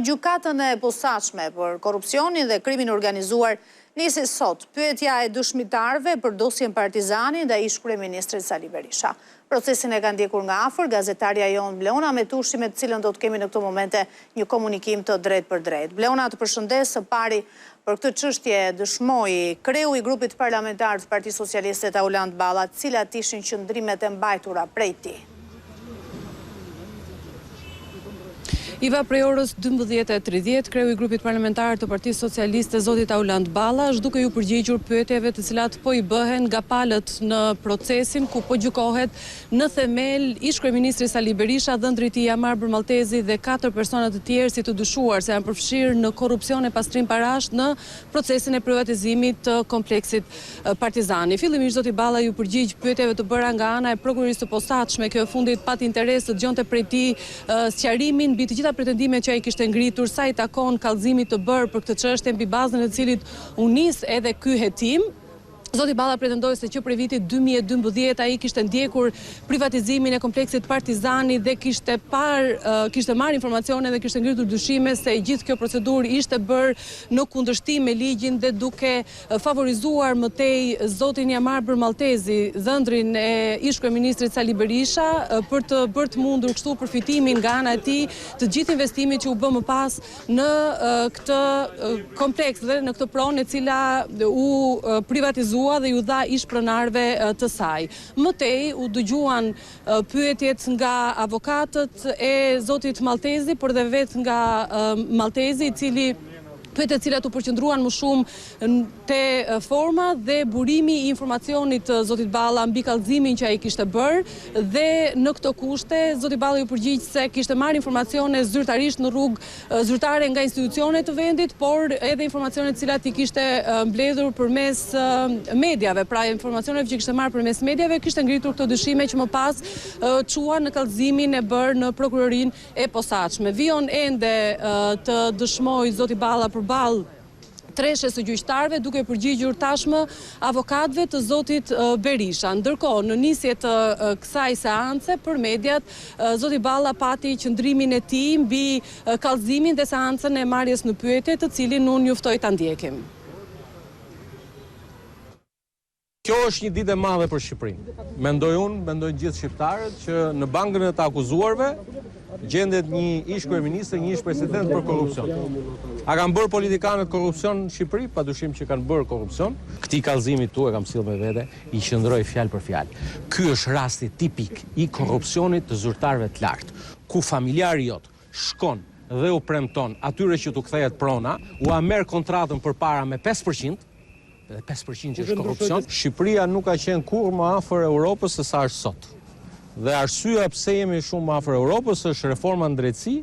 gjykatën e posaçme për korrupsionin dhe krimin organizuar nisi sot pyetja e dëshmitarëve për dosjen Partizani ndaj ish-kryeministrit Sali Berisha. Procesin e ka ndjekur nga afër gazetarja jon Bleona Metushi, me të cilën do të kemi në këto momente një komunikim të drejtë për drejtë. Bleona, të përshëndes. Së pari, për këtë çështje dëshmoi kreu i grupit parlamentar të Partisë Socialiste Auland Balla, cilat ishin qëndrimet e mbajtura prej tij. Iva, prej orës 12:30, kreu i grupit parlamentar të Partisë Socialiste zotit Auland Balla është duke ju përgjigjur pyetjeve të cilat po i bëhen nga palët në procesin ku po gjykohet në themel ish-kryeministri Sali Berisha, dhëndri i tij Amar Maltezi dhe 4 persona të tjerë si të dyshuar se janë përfshirë në korrupsion e pastrim parash në procesin e privatizimit të kompleksit Partizani. Fillimisht zoti Balla ju përgjigj pyetjeve të bëra nga ana e prokurorisë së posaçme. Kjo e fundit pati interes të dëgjonte prej tij sqarimin mbi të gjitha pretendimet që ai kishte ngritur sa i takon kallëzimit të bërë për këtë çështje, mbi bazën e të cilit u nis edhe ky hetim. Zoti Balla pretendoi se që prej vitit 2012 ai kishte ndjekur privatizimin e kompleksit Partizani dhe kishte marrë informacione dhe kishte ngritur dyshime se gjithë kjo procedurë ishte bërë në kundërshtim me ligjin dhe duke favorizuar më tej zotin Amar Maltezi, dhëndrin e ish-kryeministrit Sali Berisha, për të bërë të mundur kështu përfitimin nga ana e tij të gjithë investimin që u bë më pas në këtë kompleks dhe në këtë pronë e cila u privatizua dhe ju dha ish-pronarëve të saj. Mëtej u dëgjuan pyetjet nga avokatët e zotit Maltezi, por dhe vetë nga Maltezi, i cili pyetjet cilat u përqendruan më shumë te forma dhe burimi i informacionit të zotit Balla mbi kallëzimin që ai kishte bërë, dhe në këto kushte zoti Balla ju përgjigj se kishte marrë informacione zyrtarisht në rrugë zyrtare nga institucionet të vendit, por edhe informacionet cilat i kishte mbledhur përmes mediave, pra informacioneve që kishte marrë përmes mediave kishte ngritur këto dyshime që më pas çuan në kallëzimin e bërë në prokurorinë e posaçme. Vijon ende të dëshmoj zoti Balla përballë treshes së gjyqtarëve, duke përgjigjur tashmë avokatëve të zotit Berisha. Ndërkohë, në nisje të kësaj seance për mediat, zoti Balla pati qëndrimin e tij mbi kallëzimin dhe seancën e marrjes në pyetje, të cilin unë juftoj ta ndjekim. Kjo është një ditë e madhe për Shqipërinë. Mendoj unë, mendojnë gjithë shqiptarët, që në bankën e të akuzuarve gjendet një ish-kryeministër, një ish-president për korrupsion. A kanë bërë politikanët korrupsion në Shqipëri? Padyshim që kanë bërë korrupsion. Këtij kallëzimi tu e kam sjellë me vete, i qëndroj fjalë për fjalë. Ky është rasti tipik i korrupsionit të zyrtarëve të lartë, ku familjari jot shkon dhe u premton atyre që t'u kthehet prona, u merr kontratën përpara me 5%, dhe 5% që është korrupsion. Shqipëria nuk ka qenë kurrë më afër Europës se sa është sot. Dhe arsyeja pse jemi shumë më afër Europës është reforma në drejtësi